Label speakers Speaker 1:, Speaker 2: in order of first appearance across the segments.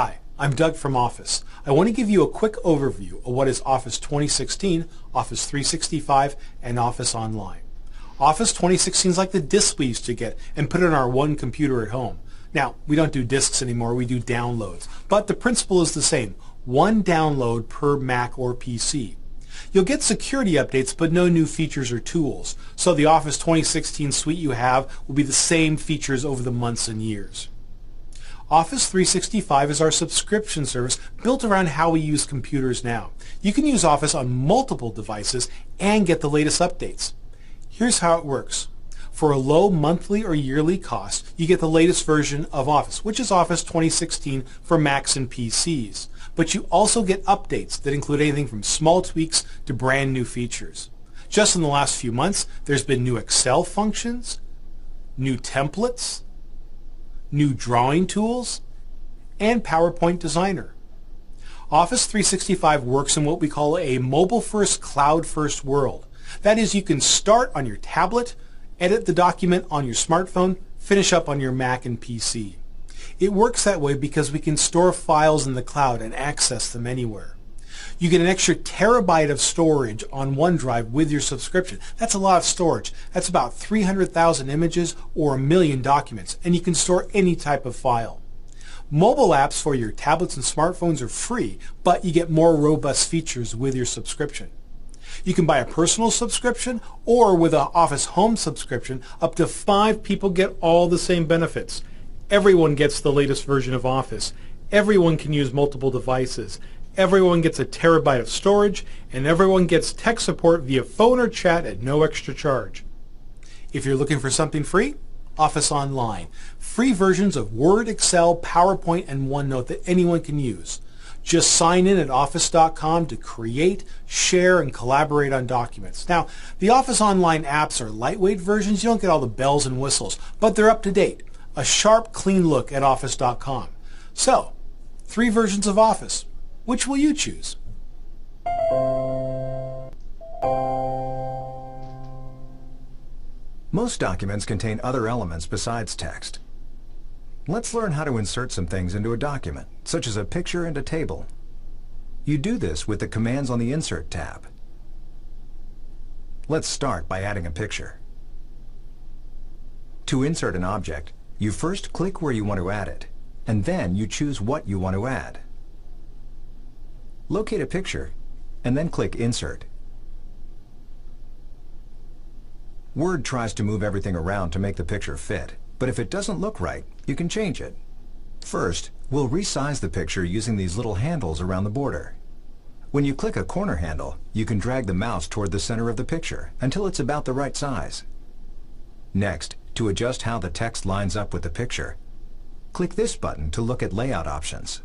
Speaker 1: Hi, I'm Doug from Office. I want to give you a quick overview of what is Office 2016, Office 365, and Office Online. Office 2016 is like the disk we used to get and put it on our one computer at home. Now, we don't do disks anymore, we do downloads. But the principle is the same, one download per Mac or PC. You'll get security updates, but no new features or tools. So the Office 2016 suite you have will be the same features over the months and years. Office 365 is our subscription service built around how we use computers now. You can use Office on multiple devices and get the latest updates. Here's how it works. For a low monthly or yearly cost, you get the latest version of Office, which is Office 2016 for Macs and PCs. But you also get updates that include anything from small tweaks to brand new features. Just in the last few months, there's been new Excel functions, new templates, new drawing tools, and PowerPoint Designer. Office 365 works in what we call a mobile-first, cloud-first world. That is, you can start on your tablet, edit the document on your smartphone, finish up on your Mac and PC. It works that way because we can store files in the cloud and access them anywhere. You get an extra terabyte of storage on OneDrive with your subscription. That's a lot of storage. That's about 300,000 images or 1 million documents, and you can store any type of file. Mobile apps for your tablets and smartphones are free, but you get more robust features with your subscription. You can buy a personal subscription, or with an Office Home subscription, up to 5 people get all the same benefits. Everyone gets the latest version of Office. Everyone can use multiple devices. Everyone gets a terabyte of storage, and everyone gets tech support via phone or chat at no extra charge. If you're looking for something free, Office Online. Free versions of Word, Excel, PowerPoint, and OneNote that anyone can use. Just sign in at office.com to create, share, and collaborate on documents. Now, the Office Online apps are lightweight versions. You don't get all the bells and whistles, but they're up to date. A sharp, clean look at office.com. So, 3 versions of Office. Which will you choose?
Speaker 2: Most documents contain other elements besides text. Let's learn how to insert some things into a document, such as a picture and a table. You do this with the commands on the Insert tab. Let's start by adding a picture. To insert an object, you first click where you want to add it, and then you choose what you want to add. Locate a picture, and then click Insert. Word tries to move everything around to make the picture fit, but if it doesn't look right, you can change it. First, we'll resize the picture using these little handles around the border. When you click a corner handle, you can drag the mouse toward the center of the picture until it's about the right size. Next, to adjust how the text lines up with the picture, click this button to look at layout options.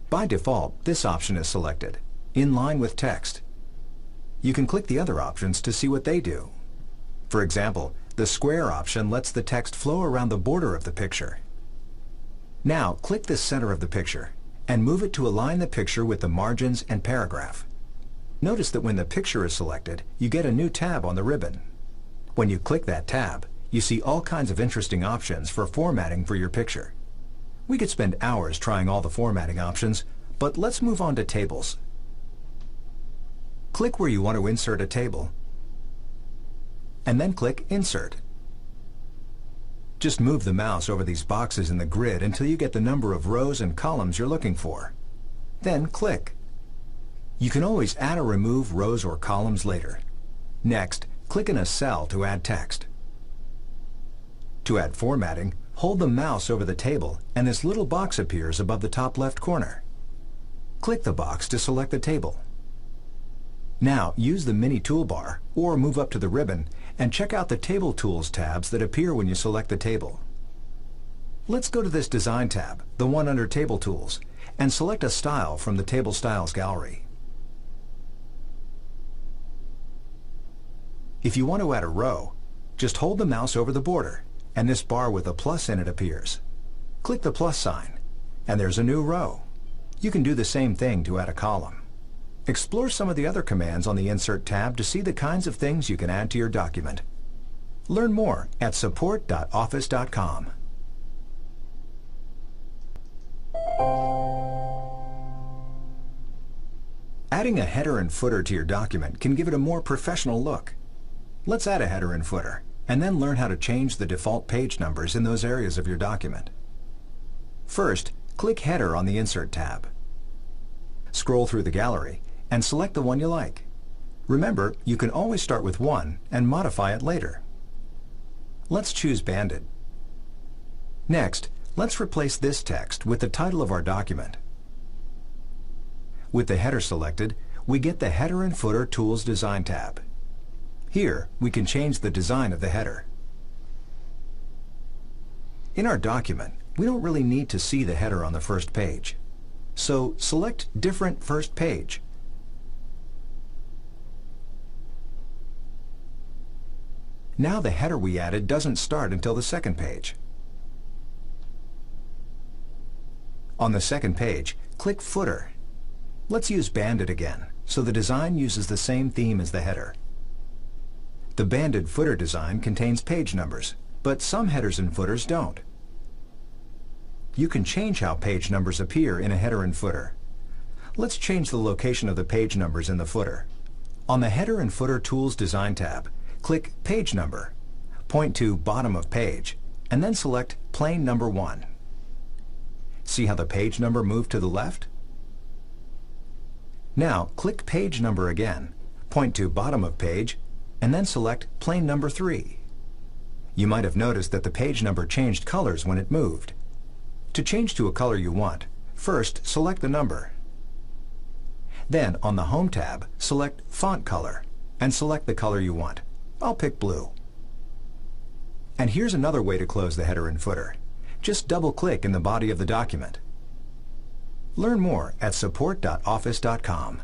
Speaker 2: By default, this option is selected, in line with text. You can click the other options to see what they do. For example, the square option lets the text flow around the border of the picture. Now, click the center of the picture and move it to align the picture with the margins and paragraph. Notice that when the picture is selected, you get a new tab on the ribbon. When you click that tab, you see all kinds of interesting options for formatting for your picture. We could spend hours trying all the formatting options, but let's move on to tables. Click where you want to insert a table, and then click Insert. Just move the mouse over these boxes in the grid until you get the number of rows and columns you're looking for. Then click. You can always add or remove rows or columns later. Next, click in a cell to add text. To add formatting, hold the mouse over the table and this little box appears above the top left corner. Click the box to select the table. Now use the mini toolbar or move up to the ribbon and check out the Table Tools tabs that appear when you select the table. Let's go to this Design tab, the one under Table Tools, and select a style from the Table Styles gallery. If you want to add a row, just hold the mouse over the border and this bar with a plus in it appears. Click the plus sign and there's a new row. You can do the same thing to add a column. Explore some of the other commands on the Insert tab to see the kinds of things you can add to your document. Learn more at support.office.com. Adding a header and footer to your document can give it a more professional look. Let's add a header and footer, and then learn how to change the default page numbers in those areas of your document. First, click Header on the Insert tab. Scroll through the gallery and select the one you like. Remember, you can always start with one and modify it later. Let's choose Banded. Next, let's replace this text with the title of our document. With the header selected, we get the Header and Footer Tools Design tab. Here, we can change the design of the header. In our document, we don't really need to see the header on the first page. So select Different First Page. Now the header we added doesn't start until the second page. On the second page, click Footer. Let's use Banded again, so the design uses the same theme as the header. The banded footer design contains page numbers, but some headers and footers don't. You can change how page numbers appear in a header and footer. Let's change the location of the page numbers in the footer. On the Header and Footer Tools Design tab, click Page Number, point to Bottom of Page, and then select Plain Number 1. See how the page number moved to the left? Now click Page Number again, point to Bottom of Page, and then select Plain Number 3. You might have noticed that the page number changed colors when it moved. To change to a color you want, first select the number. Then on the Home tab, select Font Color and select the color you want. I'll pick blue. And here's another way to close the header and footer. Just double-click in the body of the document. Learn more at support.office.com.